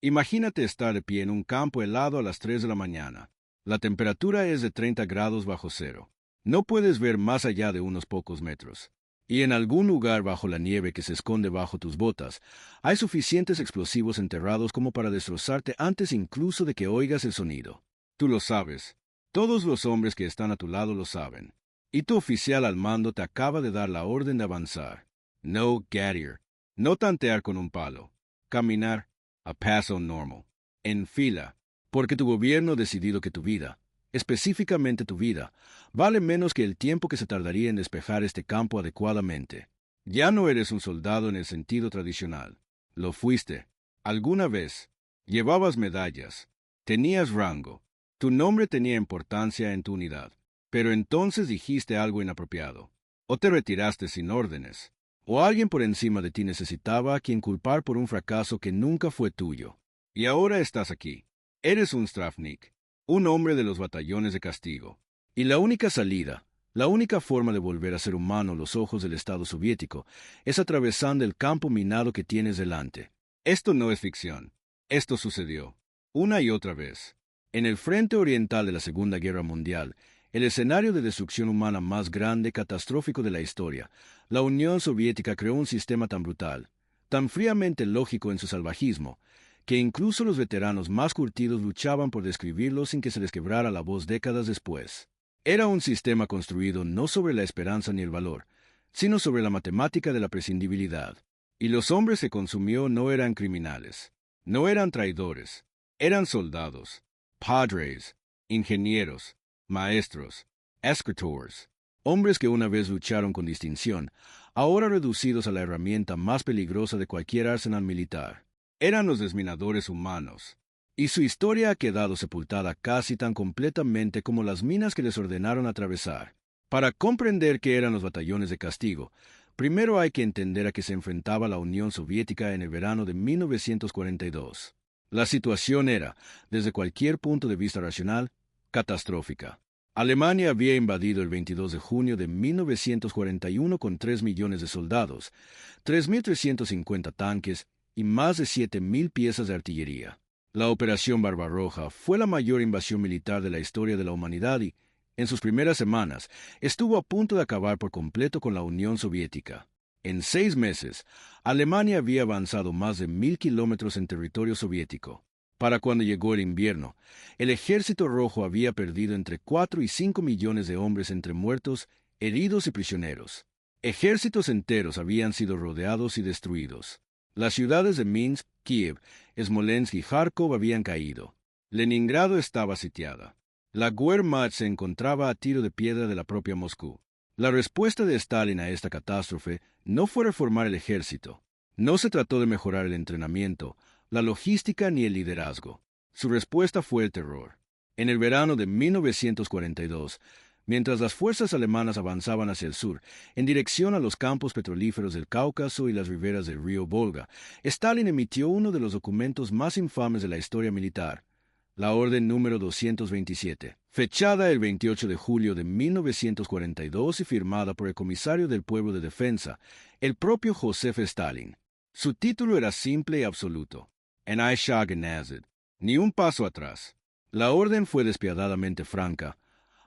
Imagínate estar de pie en un campo helado a las 3 de la mañana. La temperatura es de 30 grados bajo cero. No puedes ver más allá de unos pocos metros. Y en algún lugar bajo la nieve que se esconde bajo tus botas, hay suficientes explosivos enterrados como para destrozarte antes incluso de que oigas el sonido. Tú lo sabes. Todos los hombres que están a tu lado lo saben. Y tu oficial al mando te acaba de dar la orden de avanzar. No Gattier. No tantear con un palo. Caminar a paso normal. En fila. Porque tu gobierno ha decidido que tu vida, específicamente tu vida, vale menos que el tiempo que se tardaría en despejar este campo adecuadamente. Ya no eres un soldado en el sentido tradicional. Lo fuiste. Alguna vez. Llevabas medallas. Tenías rango. Tu nombre tenía importancia en tu unidad. Pero entonces dijiste algo inapropiado. O te retiraste sin órdenes. O alguien por encima de ti necesitaba a quien culpar por un fracaso que nunca fue tuyo. Y ahora estás aquí. Eres un Stravnik, un hombre de los batallones de castigo. Y la única salida, la única forma de volver a ser humano a los ojos del Estado soviético, es atravesando el campo minado que tienes delante. Esto no es ficción. Esto sucedió. Una y otra vez. En el frente oriental de la Segunda Guerra Mundial, el escenario de destrucción humana más grande, catastrófico de la historia, la Unión Soviética creó un sistema tan brutal, tan fríamente lógico en su salvajismo, que incluso los veteranos más curtidos luchaban por describirlo sin que se les quebrara la voz décadas después. Era un sistema construido no sobre la esperanza ni el valor, sino sobre la matemática de la prescindibilidad. Y los hombres que consumió no eran criminales, no eran traidores, eran soldados, padres, ingenieros, maestros, escritores, hombres que una vez lucharon con distinción, ahora reducidos a la herramienta más peligrosa de cualquier arsenal militar. Eran los desminadores humanos, y su historia ha quedado sepultada casi tan completamente como las minas que les ordenaron atravesar. Para comprender qué eran los batallones de castigo, primero hay que entender a qué se enfrentaba la Unión Soviética en el verano de 1942. La situación era, desde cualquier punto de vista racional, catastrófica. Alemania había invadido el 22 de junio de 1941 con 3 millones de soldados, 3.350 tanques, y más de 7.000 piezas de artillería. La Operación Barbarroja fue la mayor invasión militar de la historia de la humanidad y, en sus primeras semanas, estuvo a punto de acabar por completo con la Unión Soviética. En 6 meses, Alemania había avanzado más de 1.000 kilómetros en territorio soviético. Para cuando llegó el invierno, el Ejército Rojo había perdido entre 4 y 5 millones de hombres entre muertos, heridos y prisioneros. Ejércitos enteros habían sido rodeados y destruidos. Las ciudades de Minsk, Kiev, Smolensk y Kharkov habían caído. Leningrado estaba sitiada. La Wehrmacht se encontraba a tiro de piedra de la propia Moscú. La respuesta de Stalin a esta catástrofe no fue reformar el ejército. No se trató de mejorar el entrenamiento, la logística ni el liderazgo. Su respuesta fue el terror. En el verano de 1942, mientras las fuerzas alemanas avanzaban hacia el sur, en dirección a los campos petrolíferos del Cáucaso y las riberas del río Volga, Stalin emitió uno de los documentos más infames de la historia militar, la Orden número 227, fechada el 28 de julio de 1942 y firmada por el comisario del Pueblo de Defensa, el propio Joseph Stalin. Su título era simple y absoluto: "En Shah Nazid", ni un paso atrás. La orden fue despiadadamente franca,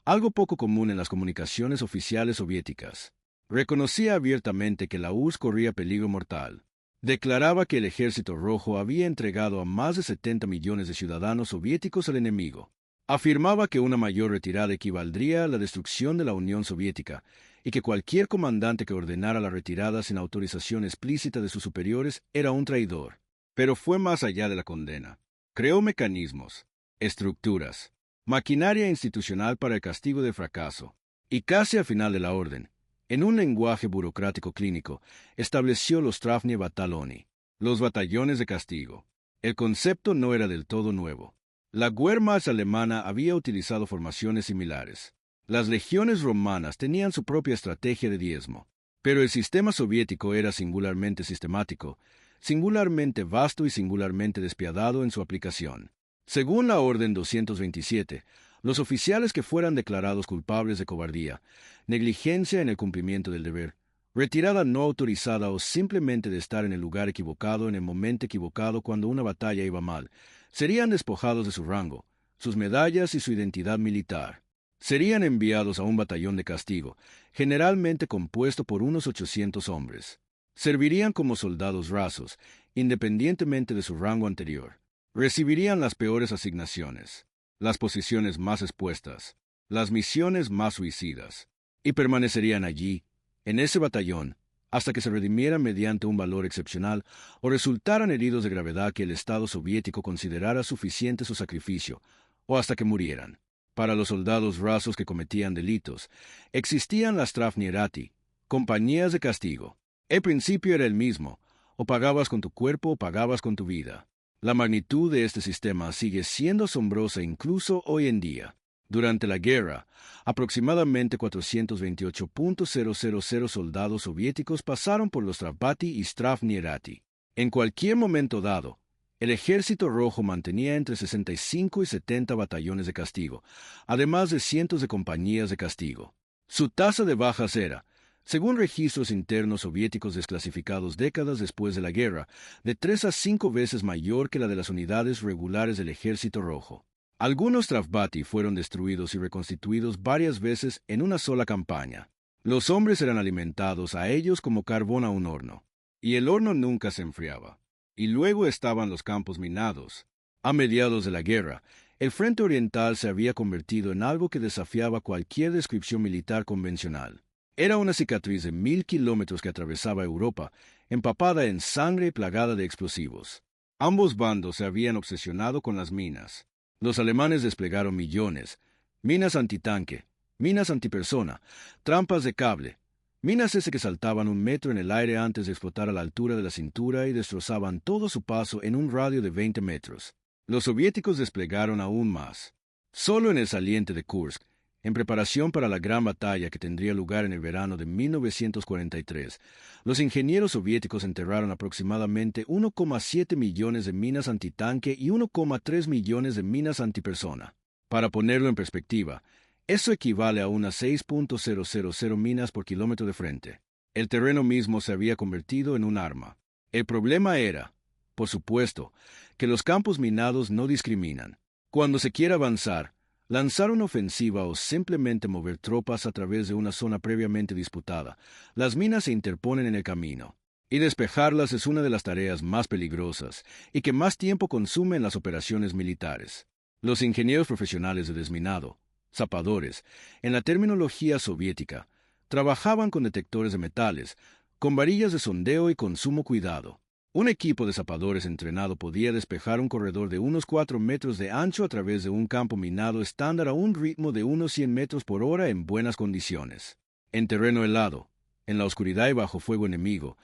algo poco común en las comunicaciones oficiales soviéticas. Reconocía abiertamente que la URSS corría peligro mortal. Declaraba que el Ejército Rojo había entregado a más de 70 millones de ciudadanos soviéticos al enemigo. Afirmaba que una mayor retirada equivaldría a la destrucción de la Unión Soviética y que cualquier comandante que ordenara la retirada sin autorización explícita de sus superiores era un traidor. Pero fue más allá de la condena. Creó mecanismos, estructuras, maquinaria institucional para el castigo del fracaso. Y casi al final de la orden, en un lenguaje burocrático clínico, estableció los Travnie Bataloni, los batallones de castigo. El concepto no era del todo nuevo. La Wehrmacht alemana había utilizado formaciones similares. Las legiones romanas tenían su propia estrategia de diezmo, pero el sistema soviético era singularmente sistemático, singularmente vasto y singularmente despiadado en su aplicación. Según la Orden 227, los oficiales que fueran declarados culpables de cobardía, negligencia en el cumplimiento del deber retirada no autorizada o simplemente de estar en el lugar equivocado en el momento equivocado cuando una batalla iba mal, serían despojados de su rango, sus medallas y su identidad militar. Serían enviados a un batallón de castigo, generalmente compuesto por unos 800 hombres. Servirían como soldados rasos, independientemente de su rango anterior. Recibirían las peores asignaciones, las posiciones más expuestas, las misiones más suicidas, y permanecerían allí, en ese batallón, hasta que se redimieran mediante un valor excepcional o resultaran heridos de gravedad que el Estado soviético considerara suficiente su sacrificio, o hasta que murieran. Para los soldados rasos que cometían delitos, existían las Strafnierati, compañías de castigo. El principio era el mismo, o pagabas con tu cuerpo o pagabas con tu vida. La magnitud de este sistema sigue siendo asombrosa incluso hoy en día. Durante la guerra, aproximadamente 428.000 soldados soviéticos pasaron por los Strafbati y Strafnierati. En cualquier momento dado, el Ejército Rojo mantenía entre 65 y 70 batallones de castigo, además de cientos de compañías de castigo. Su tasa de bajas era, según registros internos soviéticos desclasificados décadas después de la guerra, de 3 a 5 veces mayor que la de las unidades regulares del Ejército Rojo. Algunos Strafbati fueron destruidos y reconstituidos varias veces en una sola campaña. Los hombres eran alimentados a ellos como carbón a un horno, y el horno nunca se enfriaba. Y luego estaban los campos minados. A mediados de la guerra, el frente oriental se había convertido en algo que desafiaba cualquier descripción militar convencional. Era una cicatriz de 1000 kilómetros que atravesaba Europa, empapada en sangre y plagada de explosivos. Ambos bandos se habían obsesionado con las minas. Los alemanes desplegaron millones, minas antitanque, minas antipersona, trampas de cable, minas que saltaban 1 metro en el aire antes de explotar a la altura de la cintura y destrozaban todo su paso en un radio de 20 metros. Los soviéticos desplegaron aún más. Solo en el saliente de Kursk, en preparación para la gran batalla que tendría lugar en el verano de 1943, los ingenieros soviéticos enterraron aproximadamente 1,7 millones de minas antitanque y 1,3 millones de minas antipersona. Para ponerlo en perspectiva, eso equivale a unas 6.000 minas por kilómetro de frente. El terreno mismo se había convertido en un arma. El problema era, por supuesto, que los campos minados no discriminan. Cuando se quiere avanzar, lanzar una ofensiva o simplemente mover tropas a través de una zona previamente disputada, las minas se interponen en el camino. Y despejarlas es una de las tareas más peligrosas y que más tiempo consume en las operaciones militares. Los ingenieros profesionales de desminado, zapadores, en la terminología soviética, trabajaban con detectores de metales, con varillas de sondeo y con sumo cuidado. Un equipo de zapadores entrenado podía despejar un corredor de unos 4 metros de ancho a través de un campo minado estándar a un ritmo de unos 100 metros por hora en buenas condiciones. En terreno helado, en la oscuridad y bajo fuego enemigo,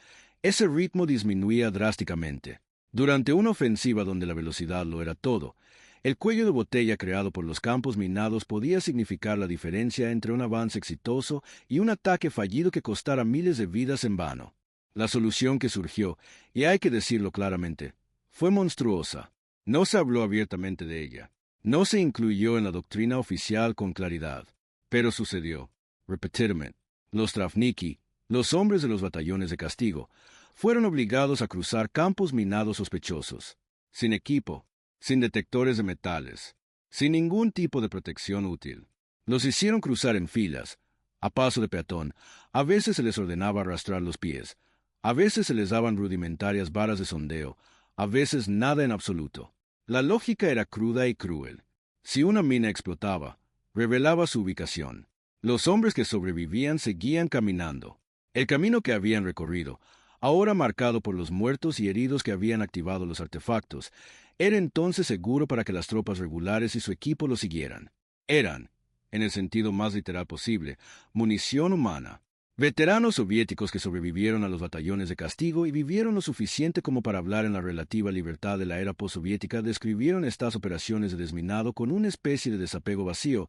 ese ritmo disminuía drásticamente. Durante una ofensiva donde la velocidad lo era todo, el cuello de botella creado por los campos minados podía significar la diferencia entre un avance exitoso y un ataque fallido que costara miles de vidas en vano. La solución que surgió, y hay que decirlo claramente, fue monstruosa. No se habló abiertamente de ella. No se incluyó en la doctrina oficial con claridad. Pero sucedió. Repetidamente. Los Strafniki, los hombres de los batallones de castigo, fueron obligados a cruzar campos minados sospechosos, sin equipo, sin detectores de metales, sin ningún tipo de protección útil. Los hicieron cruzar en filas, a paso de peatón. A veces se les ordenaba arrastrar los pies, a veces se les daban rudimentarias varas de sondeo, a veces nada en absoluto. La lógica era cruda y cruel. Si una mina explotaba, revelaba su ubicación. Los hombres que sobrevivían seguían caminando. El camino que habían recorrido, ahora marcado por los muertos y heridos que habían activado los artefactos, era entonces seguro para que las tropas regulares y su equipo lo siguieran. Eran, en el sentido más literal posible, munición humana. Veteranos soviéticos que sobrevivieron a los batallones de castigo y vivieron lo suficiente como para hablar en la relativa libertad de la era postsoviética describieron estas operaciones de desminado con una especie de desapego vacío,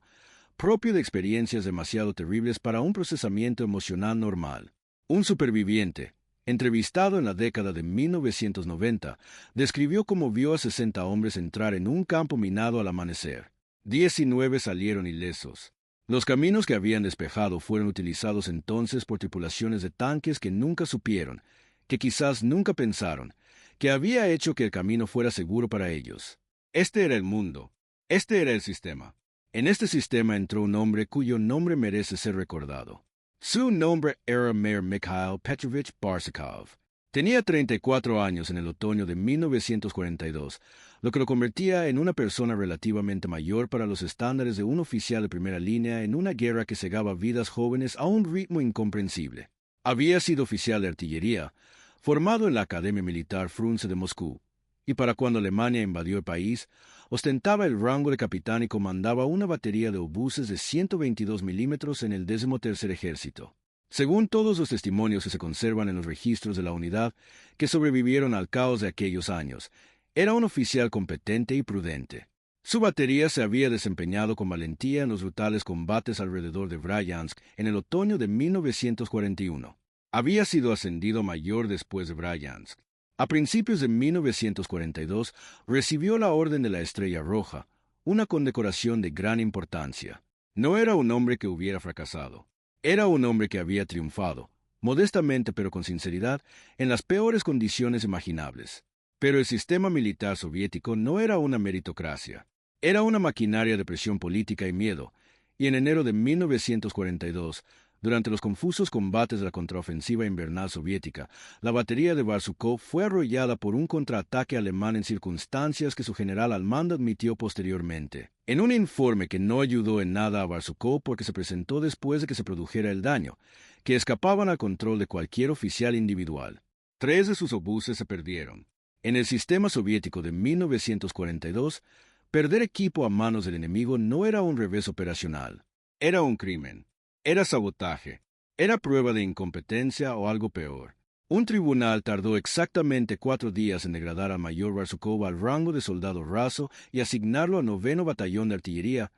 propio de experiencias demasiado terribles para un procesamiento emocional normal. Un superviviente, entrevistado en la década de 1990, describió cómo vio a 60 hombres entrar en un campo minado al amanecer. 19 salieron ilesos. Los caminos que habían despejado fueron utilizados entonces por tripulaciones de tanques que nunca supieron, que quizás nunca pensaron, que había hecho que el camino fuera seguro para ellos. Este era el mundo. Este era el sistema. En este sistema entró un hombre cuyo nombre merece ser recordado. Su nombre era Meir Mikhail Petrovich Barsukov. Tenía 34 años en el otoño de 1942, lo que lo convertía en una persona relativamente mayor para los estándares de un oficial de primera línea en una guerra que cegaba vidas jóvenes a un ritmo incomprensible. Había sido oficial de artillería, formado en la Academia Militar Frunze de Moscú, y para cuando Alemania invadió el país, ostentaba el rango de capitán y comandaba una batería de obuses de 122 milímetros en el 13º Ejército. Según todos los testimonios que se conservan en los registros de la unidad que sobrevivieron al caos de aquellos años, era un oficial competente y prudente. Su batería se había desempeñado con valentía en los brutales combates alrededor de Bryansk en el otoño de 1941. Había sido ascendido mayor después de Bryansk. A principios de 1942 recibió la Orden de la Estrella Roja, una condecoración de gran importancia. No era un hombre que hubiera fracasado. Era un hombre que había triunfado, modestamente pero con sinceridad, en las peores condiciones imaginables. Pero el sistema militar soviético no era una meritocracia. Era una maquinaria de presión política y miedo, y en enero de 1942, durante los confusos combates de la contraofensiva invernal soviética, la batería de Barsukov fue arrollada por un contraataque alemán en circunstancias que su general al mando admitió posteriormente. En un informe que no ayudó en nada a Barsukov porque se presentó después de que se produjera el daño, que escapaban al control de cualquier oficial individual. 3 de sus obuses se perdieron. En el sistema soviético de 1942, perder equipo a manos del enemigo no era un revés operacional. Era un crimen. Era sabotaje. Era prueba de incompetencia o algo peor. Un tribunal tardó exactamente 4 días en degradar al mayor Barsukov al rango de soldado raso y asignarlo al 9º Batallón de Artillería,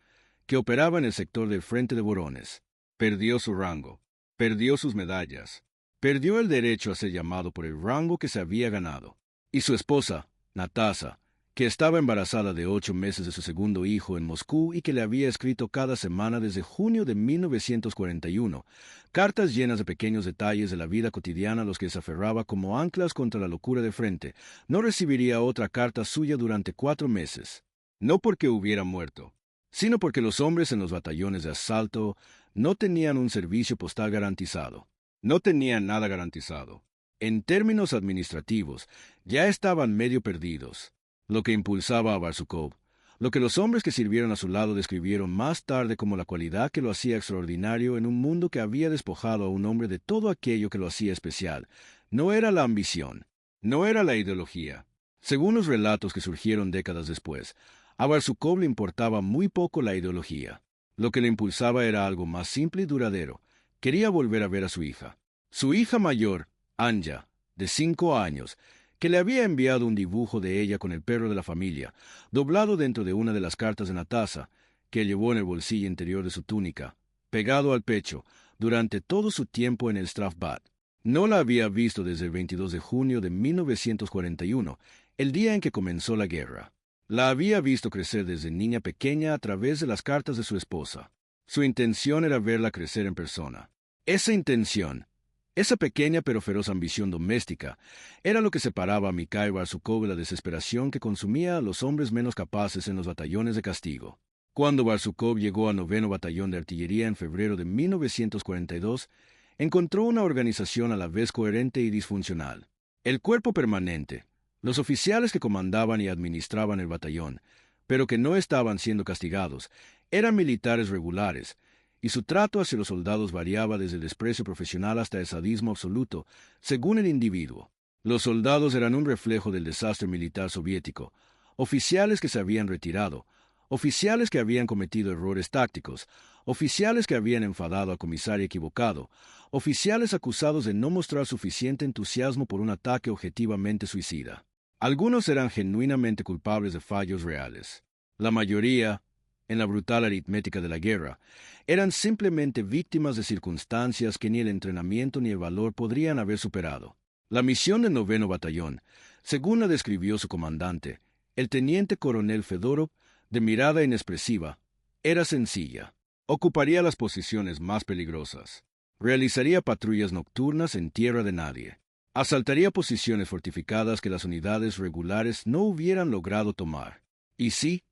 que operaba en el sector del frente de Voronezh. Perdió su rango. Perdió sus medallas. Perdió el derecho a ser llamado por el rango que se había ganado. Y su esposa, Natasa, que estaba embarazada de 8 meses de su segundo hijo en Moscú y que le había escrito cada semana desde junio de 1941, cartas llenas de pequeños detalles de la vida cotidiana a los que se aferraba como anclas contra la locura de frente, no recibiría otra carta suya durante 4 meses. No porque hubiera muerto, sino porque los hombres en los batallones de asalto no tenían un servicio postal garantizado. No tenían nada garantizado. En términos administrativos, ya estaban medio perdidos. Lo que impulsaba a Barsukov, lo que los hombres que sirvieron a su lado describieron más tarde como la cualidad que lo hacía extraordinario en un mundo que había despojado a un hombre de todo aquello que lo hacía especial, no era la ambición, no era la ideología. Según los relatos que surgieron décadas después, a Barsukov le importaba muy poco la ideología. Lo que le impulsaba era algo más simple y duradero. Quería volver a ver a su hija. Su hija mayor, Anja, de 5 años, que le había enviado un dibujo de ella con el perro de la familia, doblado dentro de una de las cartas de Natasa, que llevó en el bolsillo interior de su túnica, pegado al pecho, durante todo su tiempo en el Strafbad. No la había visto desde el 22 de junio de 1941, el día en que comenzó la guerra. La había visto crecer desde niña pequeña a través de las cartas de su esposa. Su intención era verla crecer en persona. Esa intención, esa pequeña pero feroz ambición doméstica, era lo que separaba a Mikhail Barsukov de la desesperación que consumía a los hombres menos capaces en los batallones de castigo. Cuando Barsukov llegó al 9º Batallón de Artillería en febrero de 1942, encontró una organización a la vez coherente y disfuncional. El cuerpo permanente, los oficiales que comandaban y administraban el batallón, pero que no estaban siendo castigados, eran militares regulares, y su trato hacia los soldados variaba desde el desprecio profesional hasta el sadismo absoluto, según el individuo. Los soldados eran un reflejo del desastre militar soviético, oficiales que se habían retirado, oficiales que habían cometido errores tácticos, oficiales que habían enfadado a comisario equivocado, oficiales acusados de no mostrar suficiente entusiasmo por un ataque objetivamente suicida. Algunos eran genuinamente culpables de fallos reales. La mayoría, en la brutal aritmética de la guerra, eran simplemente víctimas de circunstancias que ni el entrenamiento ni el valor podrían haber superado. La misión del 9º Batallón, según la describió su comandante, el teniente coronel Fedorov, de mirada inexpresiva, era sencilla: Ocuparía las posiciones más peligrosas. Realizaría patrullas nocturnas en tierra de nadie. Asaltaría posiciones fortificadas que las unidades regulares no hubieran logrado tomar. Y sí,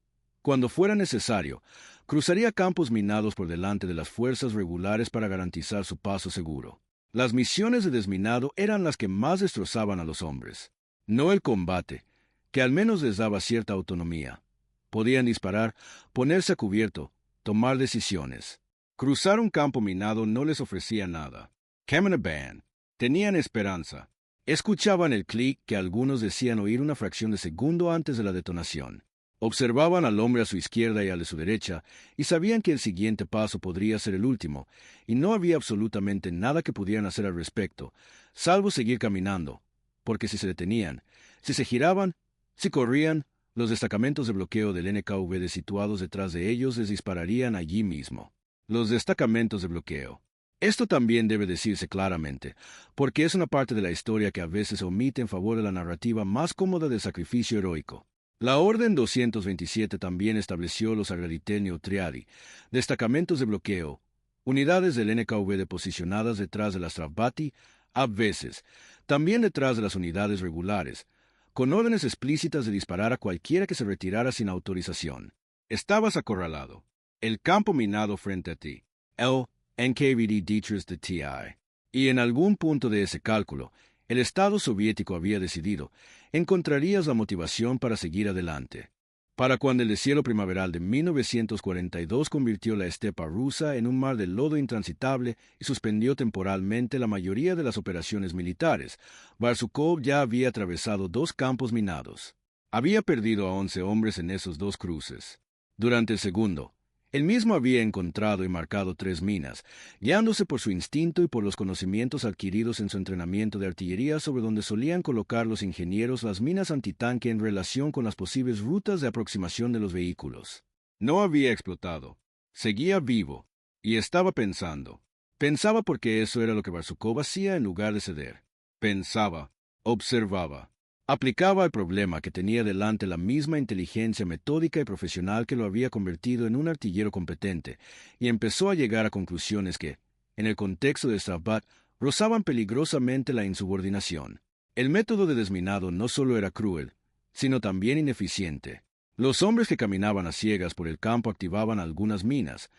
cuando fuera necesario, cruzaría campos minados por delante de las fuerzas regulares para garantizar su paso seguro. Las misiones de desminado eran las que más destrozaban a los hombres. No el combate, que al menos les daba cierta autonomía. Podían disparar, ponerse a cubierto, tomar decisiones. Cruzar un campo minado no les ofrecía nada. Kamenaban. Tenían esperanza. Escuchaban el clic que algunos decían oír una fracción de segundo antes de la detonación. Observaban al hombre a su izquierda y al de su derecha, y sabían que el siguiente paso podría ser el último, y no había absolutamente nada que pudieran hacer al respecto, salvo seguir caminando, porque si se detenían, si se giraban, si corrían, los destacamentos de bloqueo del NKVD situados detrás de ellos les dispararían allí mismo. Los destacamentos de bloqueo. Esto también debe decirse claramente, porque es una parte de la historia que a veces se omite en favor de la narrativa más cómoda del sacrificio heroico. La Orden 227 también estableció los Agraditel Triadi, destacamentos de bloqueo, unidades del NKVD posicionadas detrás de las Stravbati, a veces, también detrás de las unidades regulares, con órdenes explícitas de disparar a cualquiera que se retirara sin autorización. Estabas acorralado. El campo minado frente a ti. El NKVD Dietrich de TI. Y en algún punto de ese cálculo, el Estado soviético había decidido, encontrarías la motivación para seguir adelante. Para cuando el deshielo primaveral de 1942 convirtió la estepa rusa en un mar de lodo intransitable y suspendió temporalmente la mayoría de las operaciones militares, Barsukov ya había atravesado 2 campos minados. Había perdido a 11 hombres en esos 2 cruces. Durante el segundo, él mismo había encontrado y marcado 3 minas, guiándose por su instinto y por los conocimientos adquiridos en su entrenamiento de artillería sobre donde solían colocar los ingenieros las minas antitanque en relación con las posibles rutas de aproximación de los vehículos. No había explotado. Seguía vivo. Y estaba pensando. Pensaba porque eso era lo que Barsukov hacía en lugar de ceder. Pensaba. Observaba. Aplicaba al problema que tenía delante la misma inteligencia metódica y profesional que lo había convertido en un artillero competente, y empezó a llegar a conclusiones que, en el contexto de Stravbat, rozaban peligrosamente la insubordinación. El método de desminado no solo era cruel, sino también ineficiente. Los hombres que caminaban a ciegas por el campo activaban algunas minas,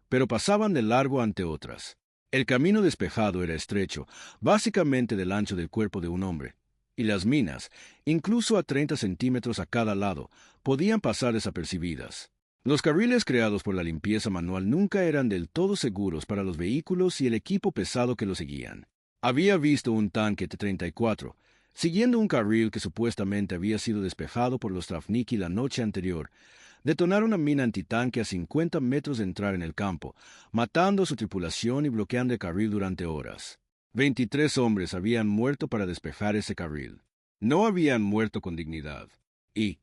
pero pasaban de largo ante otras. El camino despejado era estrecho, básicamente del ancho del cuerpo de un hombre, y las minas, incluso a 30 centímetros a cada lado, podían pasar desapercibidas. Los carriles creados por la limpieza manual nunca eran del todo seguros para los vehículos y el equipo pesado que los seguían. Había visto un tanque T-34, siguiendo un carril que supuestamente había sido despejado por los Travniki la noche anterior, detonar una mina antitanque a 50 metros de entrar en el campo, matando a su tripulación y bloqueando el carril durante horas. 23 hombres habían muerto para despejar ese carril. No habían muerto con dignidad. Y,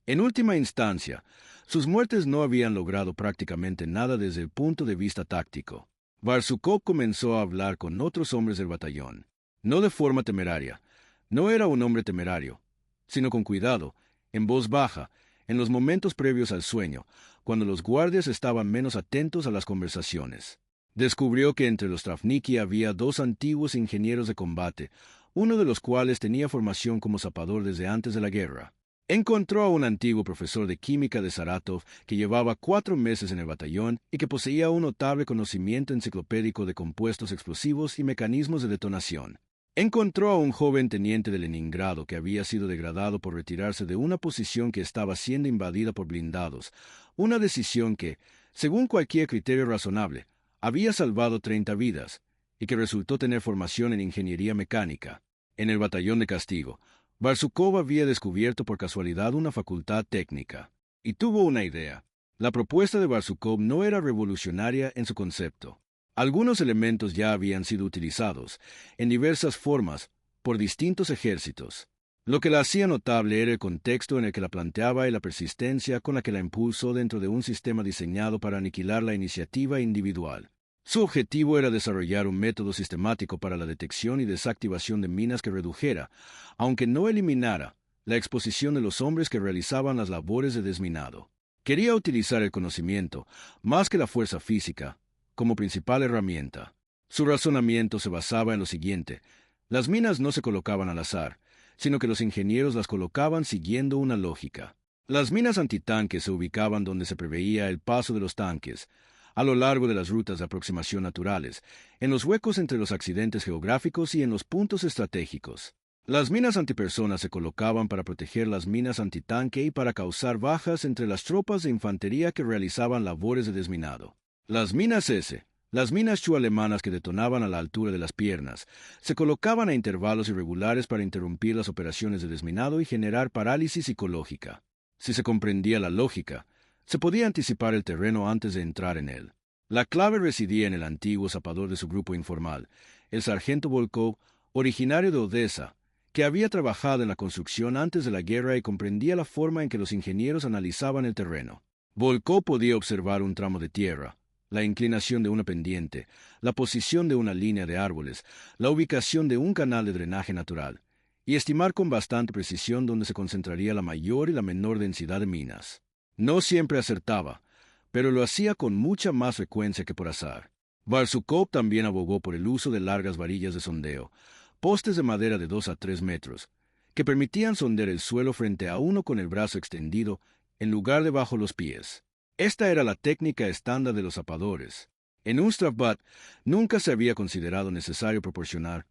en última instancia, sus muertes no habían logrado prácticamente nada desde el punto de vista táctico. Barsukov comenzó a hablar con otros hombres del batallón. No de forma temeraria. No era un hombre temerario, sino con cuidado, en voz baja, en los momentos previos al sueño, cuando los guardias estaban menos atentos a las conversaciones. Descubrió que entre los Travniki había 2 antiguos ingenieros de combate, uno de los cuales tenía formación como zapador desde antes de la guerra. Encontró a un antiguo profesor de química de Saratov que llevaba 4 meses en el batallón y que poseía un notable conocimiento enciclopédico de compuestos explosivos y mecanismos de detonación. Encontró a un joven teniente de Leningrado que había sido degradado por retirarse de una posición que estaba siendo invadida por blindados, una decisión que, según cualquier criterio razonable, había salvado 30 vidas, y que resultó tener formación en ingeniería mecánica. En el batallón de castigo, Barsukov había descubierto por casualidad una facultad técnica, y tuvo una idea. La propuesta de Barsukov no era revolucionaria en su concepto. Algunos elementos ya habían sido utilizados, en diversas formas, por distintos ejércitos. Lo que la hacía notable era el contexto en el que la planteaba y la persistencia con la que la impulsó dentro de un sistema diseñado para aniquilar la iniciativa individual. Su objetivo era desarrollar un método sistemático para la detección y desactivación de minas que redujera, aunque no eliminara, la exposición de los hombres que realizaban las labores de desminado. Quería utilizar el conocimiento, más que la fuerza física, como principal herramienta. Su razonamiento se basaba en lo siguiente: las minas no se colocaban al azar, sino que los ingenieros las colocaban siguiendo una lógica. Las minas antitanques se ubicaban donde se preveía el paso de los tanques, a lo largo de las rutas de aproximación naturales, en los huecos entre los accidentes geográficos y en los puntos estratégicos. Las minas antipersonas se colocaban para proteger las minas antitanque y para causar bajas entre las tropas de infantería que realizaban labores de desminado. Las minas S, las minas Chu alemanas que detonaban a la altura de las piernas, se colocaban a intervalos irregulares para interrumpir las operaciones de desminado y generar parálisis psicológica. Si se comprendía la lógica, se podía anticipar el terreno antes de entrar en él. La clave residía en el antiguo zapador de su grupo informal, el sargento Volkov, originario de Odessa, que había trabajado en la construcción antes de la guerra y comprendía la forma en que los ingenieros analizaban el terreno. Volkov podía observar un tramo de tierra, la inclinación de una pendiente, la posición de una línea de árboles, la ubicación de un canal de drenaje natural, y estimar con bastante precisión dónde se concentraría la mayor y la menor densidad de minas. No siempre acertaba, pero lo hacía con mucha más frecuencia que por azar. Barsukov también abogó por el uso de largas varillas de sondeo, postes de madera de 2 a 3 metros, que permitían sondear el suelo frente a uno con el brazo extendido en lugar de bajo los pies. Esta era la técnica estándar de los zapadores. En un Strafbat nunca se había considerado necesario proporcionar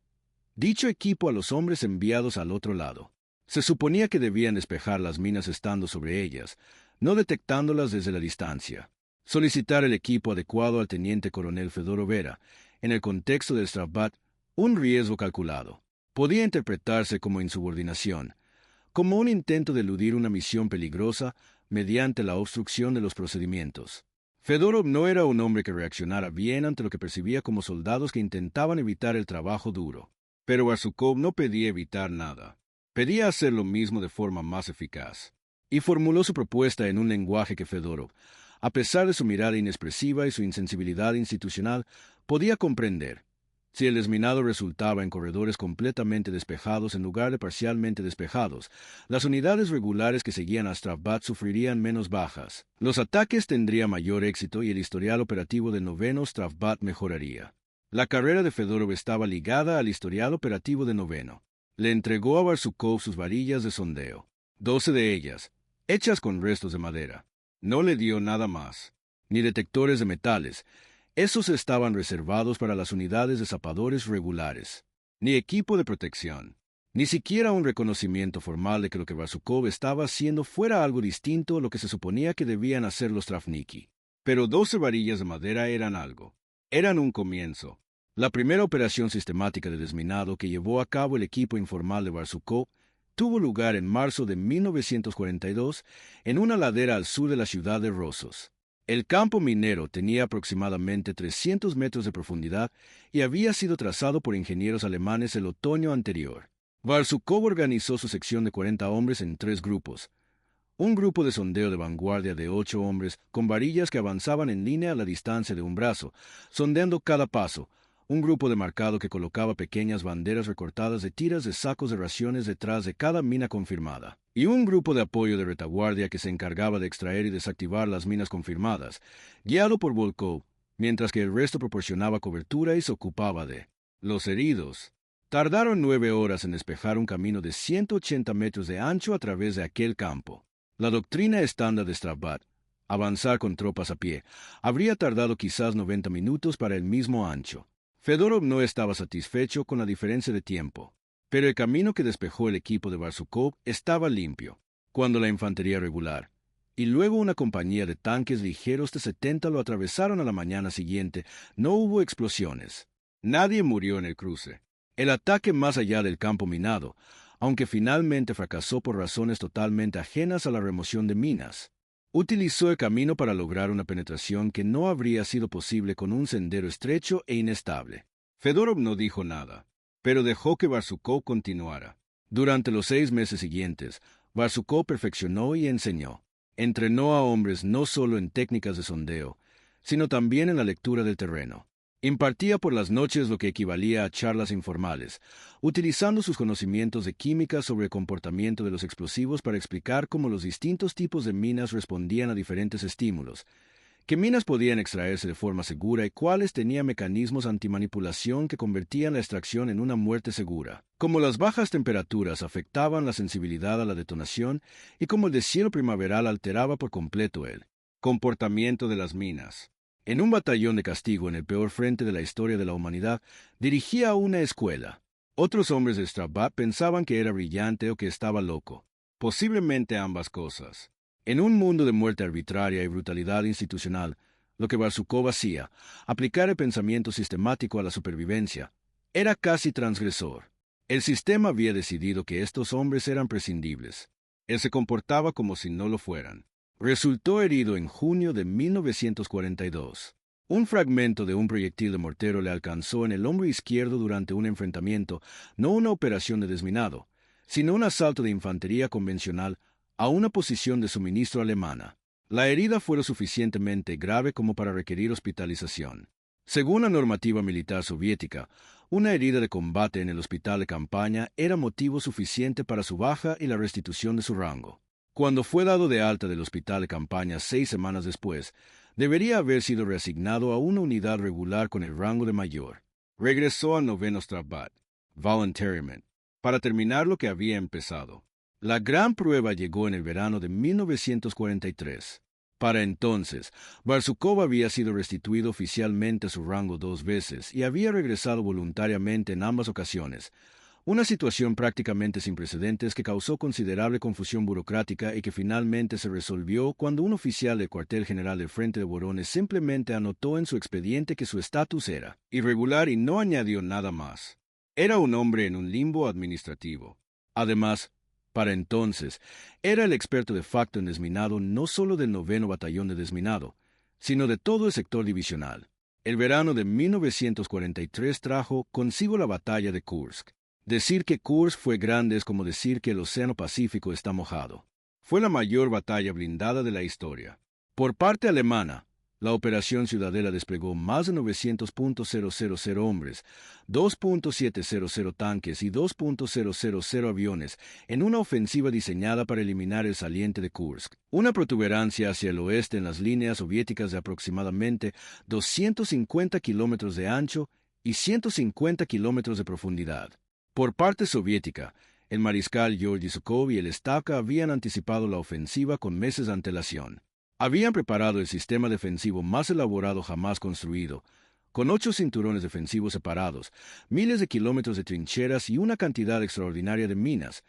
dicho equipo a los hombres enviados al otro lado. Se suponía que debían despejar las minas estando sobre ellas, no detectándolas desde la distancia. Solicitar el equipo adecuado al teniente coronel Fedorov era, en el contexto del Strafbat, un riesgo calculado. Podía interpretarse como insubordinación, como un intento de eludir una misión peligrosa mediante la obstrucción de los procedimientos. Fedorov no era un hombre que reaccionara bien ante lo que percibía como soldados que intentaban evitar el trabajo duro. Pero Barsukov no pedía evitar nada. Pedía hacer lo mismo de forma más eficaz. Y formuló su propuesta en un lenguaje que Fedorov, a pesar de su mirada inexpresiva y su insensibilidad institucional, podía comprender. Si el desminado resultaba en corredores completamente despejados en lugar de parcialmente despejados, las unidades regulares que seguían a Strafbat sufrirían menos bajas. Los ataques tendrían mayor éxito y el historial operativo del 9º Strafbat mejoraría. La carrera de Fedorov estaba ligada al historial operativo de 9º. Le entregó a Barsukov sus varillas de sondeo, 12 de ellas, hechas con restos de madera. No le dio nada más, ni detectores de metales. Esos estaban reservados para las unidades de zapadores regulares. Ni equipo de protección. Ni siquiera un reconocimiento formal de que lo que Barsukov estaba haciendo fuera algo distinto a lo que se suponía que debían hacer los Travniki. Pero 12 varillas de madera eran algo. Eran un comienzo. La primera operación sistemática de desminado que llevó a cabo el equipo informal de Barsukov tuvo lugar en marzo de 1942 en una ladera al sur de la ciudad de Rosos. El campo minero tenía aproximadamente 300 metros de profundidad y había sido trazado por ingenieros alemanes el otoño anterior. Barsukov organizó su sección de 40 hombres en 3 grupos. Un grupo de sondeo de vanguardia de 8 hombres con varillas que avanzaban en línea a la distancia de un brazo, sondeando cada paso. Un grupo de marcado que colocaba pequeñas banderas recortadas de tiras de sacos de raciones detrás de cada mina confirmada. Y un grupo de apoyo de retaguardia que se encargaba de extraer y desactivar las minas confirmadas, guiado por Volkov, mientras que el resto proporcionaba cobertura y se ocupaba de los heridos. Tardaron 9 horas en despejar un camino de 180 metros de ancho a través de aquel campo. La doctrina estándar de Strafbat, avanzar con tropas a pie, habría tardado quizás 90 minutos para el mismo ancho. Fedorov no estaba satisfecho con la diferencia de tiempo, pero el camino que despejó el equipo de Barsukov estaba limpio. Cuando la infantería regular y luego una compañía de tanques ligeros de 70 lo atravesaron a la mañana siguiente, no hubo explosiones. Nadie murió en el cruce. El ataque más allá del campo minado, aunque finalmente fracasó por razones totalmente ajenas a la remoción de minas, utilizó el camino para lograr una penetración que no habría sido posible con un sendero estrecho e inestable. Fedorov no dijo nada, pero dejó que Barsukov continuara. Durante los 6 meses siguientes, Barsukov perfeccionó y enseñó. Entrenó a hombres no solo en técnicas de sondeo, sino también en la lectura del terreno. Impartía por las noches lo que equivalía a charlas informales, utilizando sus conocimientos de química sobre el comportamiento de los explosivos para explicar cómo los distintos tipos de minas respondían a diferentes estímulos, qué minas podían extraerse de forma segura y cuáles tenían mecanismos antimanipulación que convertían la extracción en una muerte segura, cómo las bajas temperaturas afectaban la sensibilidad a la detonación y cómo el deshielo primaveral alteraba por completo el comportamiento de las minas. En un batallón de castigo en el peor frente de la historia de la humanidad, dirigía una escuela. Otros hombres de Strabbat pensaban que era brillante o que estaba loco. Posiblemente ambas cosas. En un mundo de muerte arbitraria y brutalidad institucional, lo que Barsukov hacía, aplicar el pensamiento sistemático a la supervivencia, era casi transgresor. El sistema había decidido que estos hombres eran prescindibles. Él se comportaba como si no lo fueran. Resultó herido en junio de 1942. Un fragmento de un proyectil de mortero le alcanzó en el hombro izquierdo durante un enfrentamiento, no una operación de desminado, sino un asalto de infantería convencional a una posición de suministro alemana. La herida fue lo suficientemente grave como para requerir hospitalización. Según la normativa militar soviética, una herida de combate en el hospital de campaña era motivo suficiente para su baja y la restitución de su rango. Cuando fue dado de alta del hospital de campaña 6 semanas después, debería haber sido reasignado a una unidad regular con el rango de mayor. Regresó al 9º Strabbat, voluntariamente, para terminar lo que había empezado. La gran prueba llegó en el verano de 1943. Para entonces, Barsukov había sido restituido oficialmente a su rango 2 veces y había regresado voluntariamente en ambas ocasiones, una situación prácticamente sin precedentes que causó considerable confusión burocrática y que finalmente se resolvió cuando un oficial del cuartel general del Frente de Borones simplemente anotó en su expediente que su estatus era irregular y no añadió nada más. Era un hombre en un limbo administrativo. Además, para entonces, era el experto de facto en desminado no solo del 9º Batallón de Desminado, sino de todo el sector divisional. El verano de 1943 trajo consigo la batalla de Kursk. Decir que Kursk fue grande es como decir que el Océano Pacífico está mojado. Fue la mayor batalla blindada de la historia. Por parte alemana, la Operación Ciudadela desplegó más de 900.000 hombres, 2.700 tanques y 2.000 aviones en una ofensiva diseñada para eliminar el saliente de Kursk, una protuberancia hacia el oeste en las líneas soviéticas de aproximadamente 250 kilómetros de ancho y 150 kilómetros de profundidad. Por parte soviética, el mariscal Georgy Zhukov y el Stavka habían anticipado la ofensiva con meses de antelación. Habían preparado el sistema defensivo más elaborado jamás construido, con 8 cinturones defensivos separados, miles de kilómetros de trincheras y una cantidad extraordinaria de minas,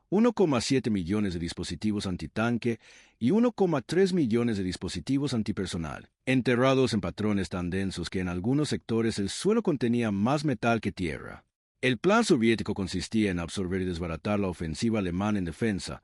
1,7 millones de dispositivos antitanque y 1,3 millones de dispositivos antipersonal, enterrados en patrones tan densos que en algunos sectores el suelo contenía más metal que tierra. El plan soviético consistía en absorber y desbaratar la ofensiva alemana en defensa,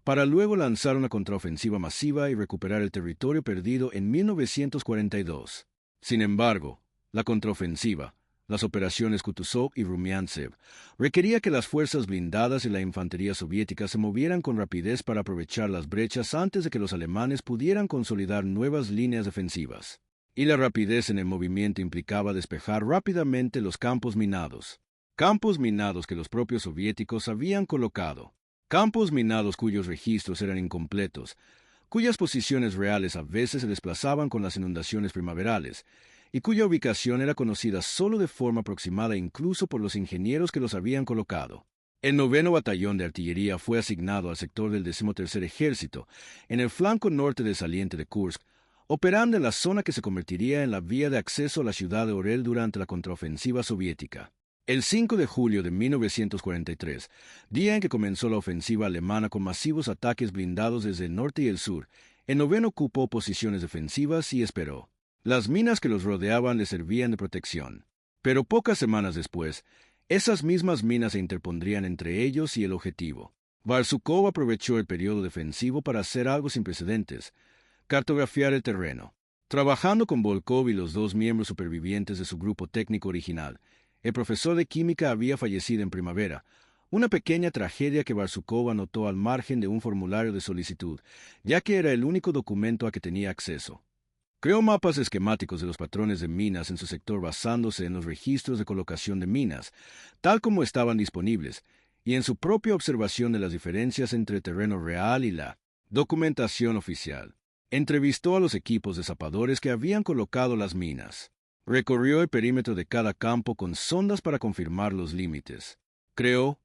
para luego lanzar una contraofensiva masiva y recuperar el territorio perdido en 1942. Sin embargo, la contraofensiva, las operaciones Kutuzov y Rumiantsev, requería que las fuerzas blindadas y la infantería soviética se movieran con rapidez para aprovechar las brechas antes de que los alemanes pudieran consolidar nuevas líneas defensivas. Y la rapidez en el movimiento implicaba despejar rápidamente los campos minados que los propios soviéticos habían colocado. Campos minados cuyos registros eran incompletos, cuyas posiciones reales a veces se desplazaban con las inundaciones primaverales, y cuya ubicación era conocida solo de forma aproximada incluso por los ingenieros que los habían colocado. El 9º Batallón de Artillería fue asignado al sector del 13º Ejército, en el flanco norte del saliente de Kursk, operando en la zona que se convertiría en la vía de acceso a la ciudad de Orel durante la contraofensiva soviética. El 5 de julio de 1943, día en que comenzó la ofensiva alemana con masivos ataques blindados desde el norte y el sur, el 9º ocupó posiciones defensivas y esperó. Las minas que los rodeaban le servían de protección. Pero pocas semanas después, esas mismas minas se interpondrían entre ellos y el objetivo. Barsukov aprovechó el periodo defensivo para hacer algo sin precedentes: cartografiar el terreno. Trabajando con Volkov y los 2 miembros supervivientes de su grupo técnico original, el profesor de química había fallecido en primavera, una pequeña tragedia que Barsukov anotó al margen de un formulario de solicitud, ya que era el único documento a que tenía acceso. Creó mapas esquemáticos de los patrones de minas en su sector basándose en los registros de colocación de minas, tal como estaban disponibles, y en su propia observación de las diferencias entre el terreno real y la documentación oficial. Entrevistó a los equipos de zapadores que habían colocado las minas. Recorrió el perímetro de cada campo con sondas para confirmar los límites. Creó,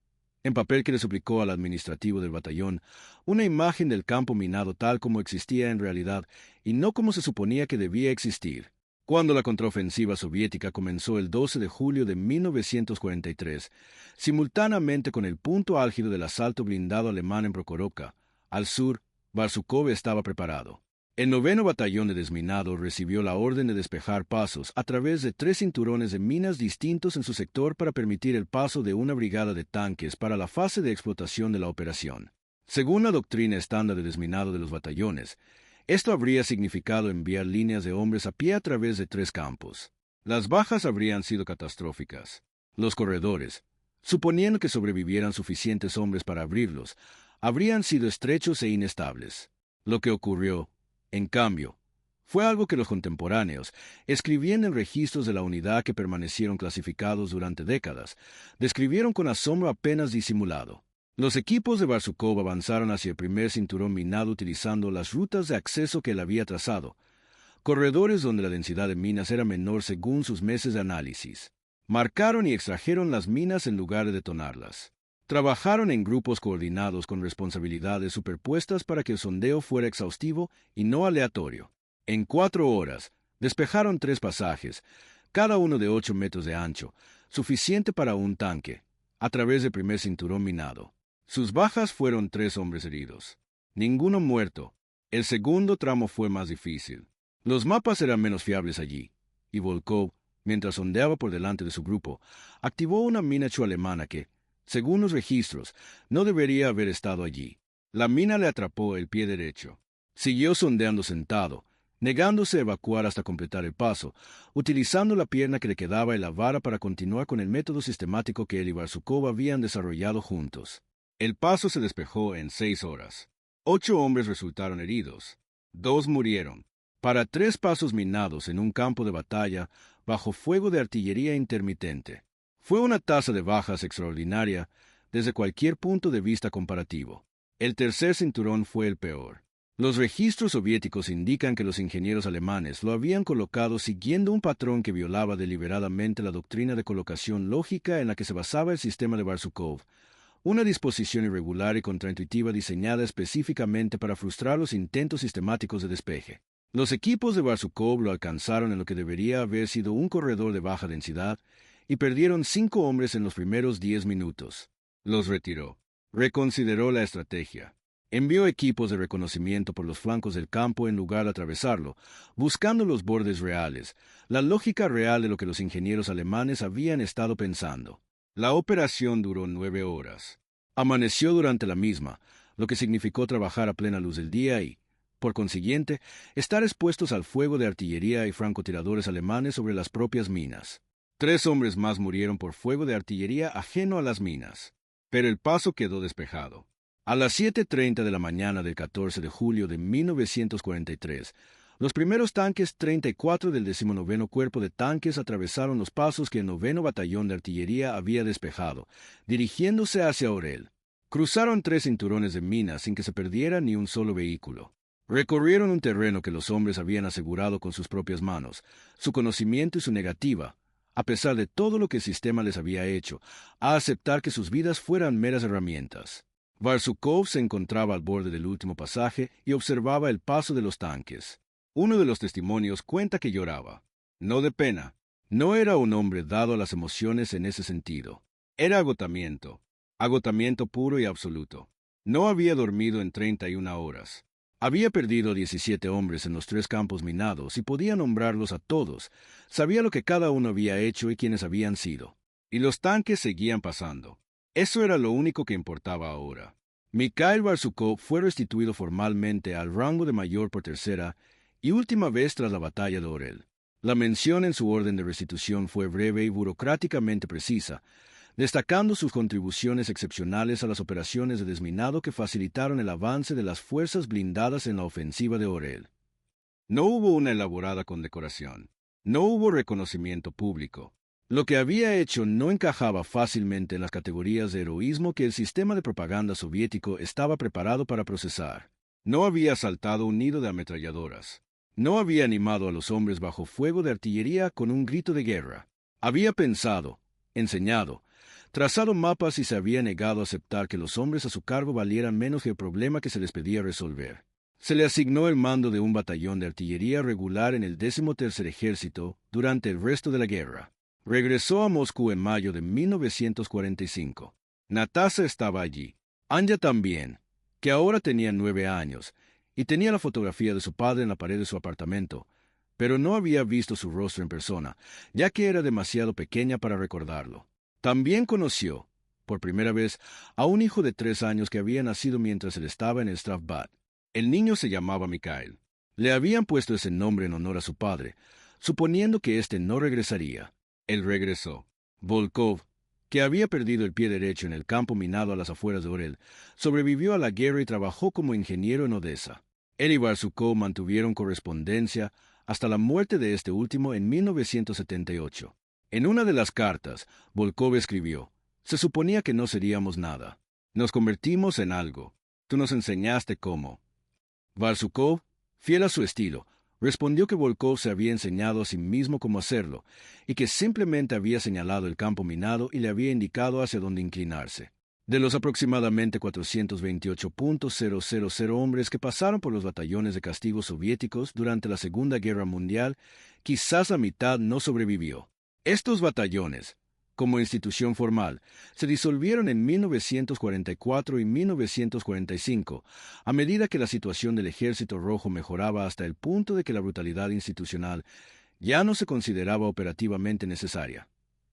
en papel que le suplicó al administrativo del batallón, una imagen del campo minado tal como existía en realidad y no como se suponía que debía existir. Cuando la contraofensiva soviética comenzó el 12 de julio de 1943, simultáneamente con el punto álgido del asalto blindado alemán en Prokhorovka, al sur, Barsukov estaba preparado. El 9º Batallón de Desminado recibió la orden de despejar pasos a través de 3 cinturones de minas distintos en su sector para permitir el paso de una brigada de tanques para la fase de explotación de la operación. Según la doctrina estándar de desminado de los batallones, esto habría significado enviar líneas de hombres a pie a través de 3 campos. Las bajas habrían sido catastróficas. Los corredores, suponiendo que sobrevivieran suficientes hombres para abrirlos, habrían sido estrechos e inestables. Lo que ocurrió, en cambio, fue algo que los contemporáneos escribían en registros de la unidad que permanecieron clasificados durante décadas, describieron con asombro apenas disimulado. Los equipos de Barsukov avanzaron hacia el primer cinturón minado utilizando las rutas de acceso que él había trazado, corredores donde la densidad de minas era menor según sus meses de análisis. Marcaron y extrajeron las minas en lugar de detonarlas. Trabajaron en grupos coordinados con responsabilidades superpuestas para que el sondeo fuera exhaustivo y no aleatorio. En 4 horas, despejaron 3 pasajes, cada uno de 8 metros de ancho, suficiente para un tanque, a través del primer cinturón minado. Sus bajas fueron 3 hombres heridos. Ninguno muerto. El segundo tramo fue más difícil. Los mapas eran menos fiables allí, y Volkov, mientras sondeaba por delante de su grupo, activó una mina alemana que, según los registros, no debería haber estado allí. La mina le atrapó el pie derecho. Siguió sondeando sentado, negándose a evacuar hasta completar el paso, utilizando la pierna que le quedaba y la vara para continuar con el método sistemático que él y Barsukov habían desarrollado juntos. El paso se despejó en 6 horas. 8 hombres resultaron heridos. 2 murieron. Para 3 pasos minados en un campo de batalla bajo fuego de artillería intermitente. Fue una tasa de bajas extraordinaria desde cualquier punto de vista comparativo. El tercer cinturón fue el peor. Los registros soviéticos indican que los ingenieros alemanes lo habían colocado siguiendo un patrón que violaba deliberadamente la doctrina de colocación lógica en la que se basaba el sistema de Barsukov, una disposición irregular y contraintuitiva diseñada específicamente para frustrar los intentos sistemáticos de despeje. Los equipos de Barsukov lo alcanzaron en lo que debería haber sido un corredor de baja densidad, y perdieron 5 hombres en los primeros 10 minutos. Los retiró. Reconsideró la estrategia. Envió equipos de reconocimiento por los flancos del campo en lugar de atravesarlo, buscando los bordes reales, la lógica real de lo que los ingenieros alemanes habían estado pensando. La operación duró 9 horas. Amaneció durante la misma, lo que significó trabajar a plena luz del día y, por consiguiente, estar expuestos al fuego de artillería y francotiradores alemanes sobre las propias minas. 3 hombres más murieron por fuego de artillería ajeno a las minas. Pero el paso quedó despejado. A las 7:30 de la mañana del 14 de julio de 1943, los primeros tanques 34 del 19º Cuerpo de Tanques atravesaron los pasos que el 9º Batallón de Artillería había despejado, dirigiéndose hacia Orel. Cruzaron 3 cinturones de minas sin que se perdiera ni un solo vehículo. Recorrieron un terreno que los hombres habían asegurado con sus propias manos, su conocimiento y su negativa, a pesar de todo lo que el sistema les había hecho, a aceptar que sus vidas fueran meras herramientas. Barsukov se encontraba al borde del último pasaje y observaba el paso de los tanques. Uno de los testimonios cuenta que lloraba. No de pena. No era un hombre dado a las emociones en ese sentido. Era agotamiento. Agotamiento puro y absoluto. No había dormido en 31 horas. Había perdido 17 hombres en los 3 campos minados y podía nombrarlos a todos. Sabía lo que cada uno había hecho y quiénes habían sido. Y los tanques seguían pasando. Eso era lo único que importaba ahora. Mikhail Barsukov fue restituido formalmente al rango de mayor por tercera y última vez tras la batalla de Orel. La mención en su orden de restitución fue breve y burocráticamente precisa, destacando sus contribuciones excepcionales a las operaciones de desminado que facilitaron el avance de las fuerzas blindadas en la ofensiva de Orel. No hubo una elaborada condecoración. No hubo reconocimiento público. Lo que había hecho no encajaba fácilmente en las categorías de heroísmo que el sistema de propaganda soviético estaba preparado para procesar. No había asaltado un nido de ametralladoras. No había animado a los hombres bajo fuego de artillería con un grito de guerra. Había pensado, enseñado, trazado mapas y se había negado a aceptar que los hombres a su cargo valieran menos que el problema que se les pedía resolver. Se le asignó el mando de un batallón de artillería regular en el 13º Ejército durante el resto de la guerra. Regresó a Moscú en mayo de 1945. Natasha estaba allí. Anya también, que ahora tenía 9 años, y tenía la fotografía de su padre en la pared de su apartamento, pero no había visto su rostro en persona, ya que era demasiado pequeña para recordarlo. También conoció, por primera vez, a un hijo de 3 años que había nacido mientras él estaba en el Strafbad. El niño se llamaba Mikhail. Le habían puesto ese nombre en honor a su padre, suponiendo que éste no regresaría. Él regresó. Volkov, que había perdido el pie derecho en el campo minado a las afueras de Orel, sobrevivió a la guerra y trabajó como ingeniero en Odessa. Él y Barsukov mantuvieron correspondencia hasta la muerte de este último en 1978. En una de las cartas, Volkov escribió: «Se suponía que no seríamos nada. Nos convertimos en algo. Tú nos enseñaste cómo». Barsukov, fiel a su estilo, respondió que Volkov se había enseñado a sí mismo cómo hacerlo, y que simplemente había señalado el campo minado y le había indicado hacia dónde inclinarse. De los aproximadamente 428.000 hombres que pasaron por los batallones de castigo soviéticos durante la Segunda Guerra Mundial, quizás la mitad no sobrevivió. Estos batallones, como institución formal, se disolvieron en 1944 y 1945, a medida que la situación del Ejército Rojo mejoraba hasta el punto de que la brutalidad institucional ya no se consideraba operativamente necesaria.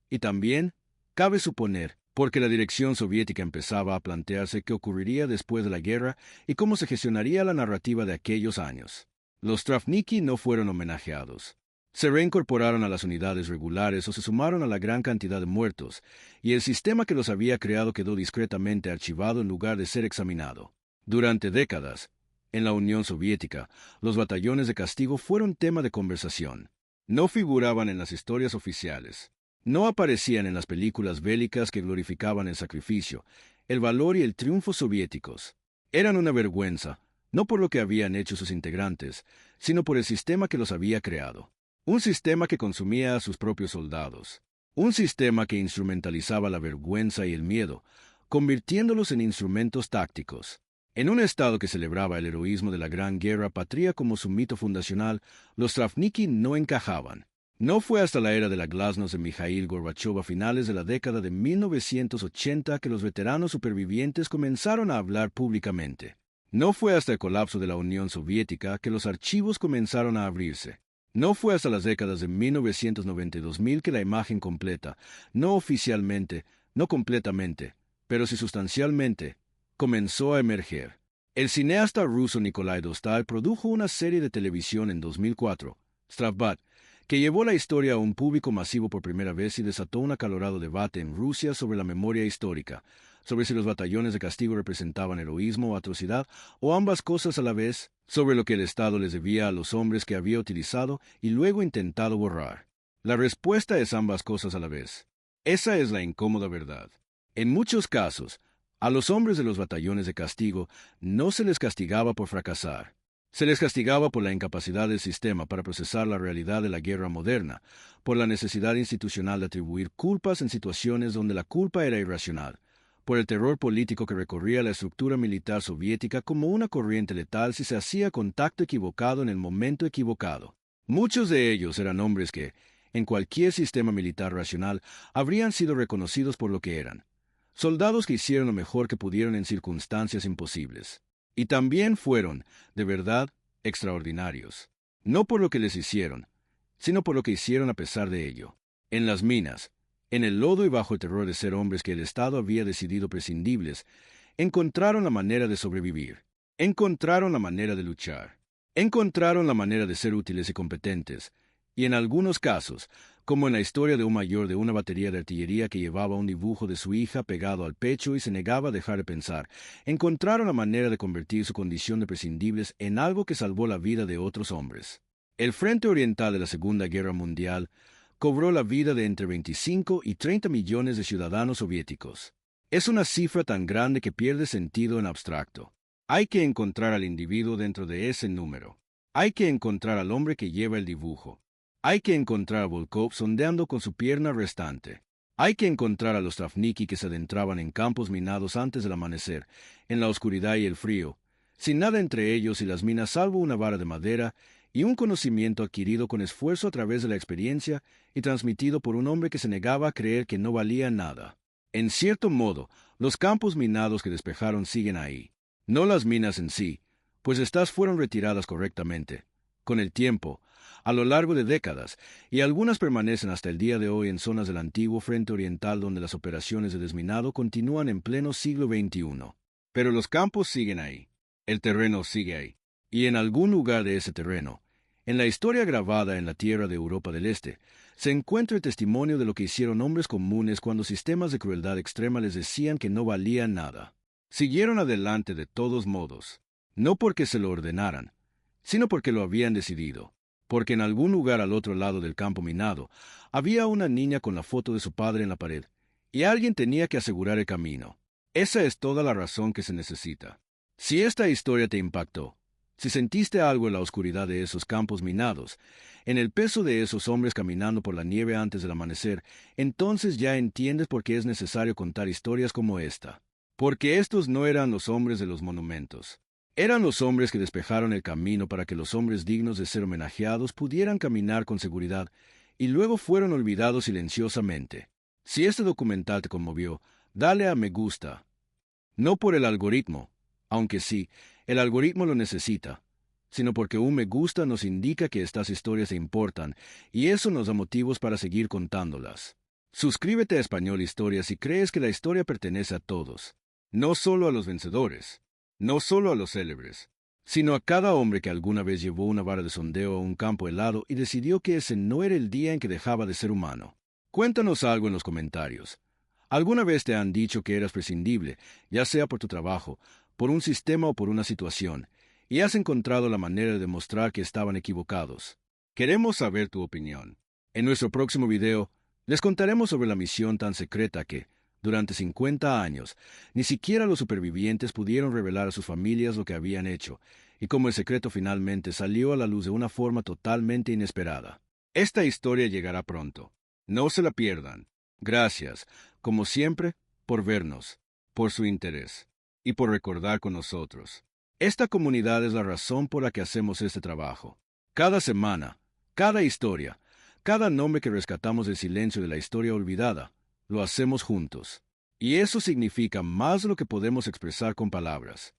Y también, cabe suponer, porque la dirección soviética empezaba a plantearse qué ocurriría después de la guerra y cómo se gestionaría la narrativa de aquellos años. Los Travniki no fueron homenajeados. Se reincorporaron a las unidades regulares o se sumaron a la gran cantidad de muertos, y el sistema que los había creado quedó discretamente archivado en lugar de ser examinado. Durante décadas, en la Unión Soviética, los batallones de castigo fueron tema de conversación. No figuraban en las historias oficiales. No aparecían en las películas bélicas que glorificaban el sacrificio, el valor y el triunfo soviéticos. Eran una vergüenza, no por lo que habían hecho sus integrantes, sino por el sistema que los había creado. Un sistema que consumía a sus propios soldados. Un sistema que instrumentalizaba la vergüenza y el miedo, convirtiéndolos en instrumentos tácticos. En un Estado que celebraba el heroísmo de la Gran Guerra Patria como su mito fundacional, los Travniki no encajaban. No fue hasta la era de la glasnost de Mikhail Gorbachev a finales de la década de 1980 que los veteranos supervivientes comenzaron a hablar públicamente. No fue hasta el colapso de la Unión Soviética que los archivos comenzaron a abrirse. No fue hasta las décadas de 1990 y 2000 que la imagen completa, no oficialmente, no completamente, pero sí sustancialmente, comenzó a emerger. El cineasta ruso Nikolai Dostal produjo una serie de televisión en 2004, Strafbad, que llevó la historia a un público masivo por primera vez y desató un acalorado debate en Rusia sobre la memoria histórica, sobre si los batallones de castigo representaban heroísmo o atrocidad, o ambas cosas a la vez, sobre lo que el Estado les debía a los hombres que había utilizado y luego intentado borrar. La respuesta es ambas cosas a la vez. Esa es la incómoda verdad. En muchos casos, a los hombres de los batallones de castigo no se les castigaba por fracasar. Se les castigaba por la incapacidad del sistema para procesar la realidad de la guerra moderna, por la necesidad institucional de atribuir culpas en situaciones donde la culpa era irracional, por el terror político que recorría la estructura militar soviética como una corriente letal si se hacía contacto equivocado en el momento equivocado. Muchos de ellos eran hombres que, en cualquier sistema militar racional, habrían sido reconocidos por lo que eran. Soldados que hicieron lo mejor que pudieron en circunstancias imposibles. Y también fueron, de verdad, extraordinarios. No por lo que les hicieron, sino por lo que hicieron a pesar de ello. En las minas, en el lodo y bajo el terror de ser hombres que el Estado había decidido prescindibles, encontraron la manera de sobrevivir. Encontraron la manera de luchar. Encontraron la manera de ser útiles y competentes. Y en algunos casos, como en la historia de un mayor de una batería de artillería que llevaba un dibujo de su hija pegado al pecho y se negaba a dejar de pensar. Encontraron la manera de convertir su condición de prescindibles en algo que salvó la vida de otros hombres. El Frente Oriental de la Segunda Guerra Mundial cobró la vida de entre 25 y 30 millones de ciudadanos soviéticos. Es una cifra tan grande que pierde sentido en abstracto. Hay que encontrar al individuo dentro de ese número. Hay que encontrar al hombre que lleva el dibujo. Hay que encontrar a Volkov sondeando con su pierna restante. Hay que encontrar a los Travniki que se adentraban en campos minados antes del amanecer, en la oscuridad y el frío, sin nada entre ellos y las minas salvo una vara de madera y un conocimiento adquirido con esfuerzo a través de la experiencia y transmitido por un hombre que se negaba a creer que no valía nada. En cierto modo, los campos minados que despejaron siguen ahí. No las minas en sí, pues estas fueron retiradas correctamente, con el tiempo, a lo largo de décadas, y algunas permanecen hasta el día de hoy en zonas del antiguo Frente Oriental donde las operaciones de desminado continúan en pleno siglo XXI. Pero los campos siguen ahí, el terreno sigue ahí, y en algún lugar de ese terreno, en la historia grabada en la tierra de Europa del Este, se encuentra el testimonio de lo que hicieron hombres comunes cuando sistemas de crueldad extrema les decían que no valían nada. Siguieron adelante de todos modos, no porque se lo ordenaran, sino porque lo habían decidido, porque en algún lugar al otro lado del campo minado había una niña con la foto de su padre en la pared, y alguien tenía que asegurar el camino. Esa es toda la razón que se necesita. Si esta historia te impactó, si sentiste algo en la oscuridad de esos campos minados, en el peso de esos hombres caminando por la nieve antes del amanecer, entonces ya entiendes por qué es necesario contar historias como esta. Porque estos no eran los hombres de los monumentos. Eran los hombres que despejaron el camino para que los hombres dignos de ser homenajeados pudieran caminar con seguridad, y luego fueron olvidados silenciosamente. Si este documental te conmovió, dale a me gusta. No por el algoritmo, aunque sí, el algoritmo lo necesita, sino porque un me gusta nos indica que estas historias te importan, y eso nos da motivos para seguir contándolas. Suscríbete a Español Historia si crees que la historia pertenece a todos. No solo a los vencedores, no solo a los célebres, sino a cada hombre que alguna vez llevó una vara de sondeo a un campo helado y decidió que ese no era el día en que dejaba de ser humano. Cuéntanos algo en los comentarios. ¿Alguna vez te han dicho que eras prescindible, ya sea por tu trabajo, por un sistema o por una situación, y has encontrado la manera de demostrar que estaban equivocados? Queremos saber tu opinión. En nuestro próximo video, les contaremos sobre la misión tan secreta que, durante 50 años, ni siquiera los supervivientes pudieron revelar a sus familias lo que habían hecho, y cómo el secreto finalmente salió a la luz de una forma totalmente inesperada. Esta historia llegará pronto. No se la pierdan. Gracias, como siempre, por vernos, por su interés, y por recordar con nosotros. Esta comunidad es la razón por la que hacemos este trabajo. Cada semana, cada historia, cada nombre que rescatamos del silencio de la historia olvidada, lo hacemos juntos. Y eso significa más de lo que podemos expresar con palabras.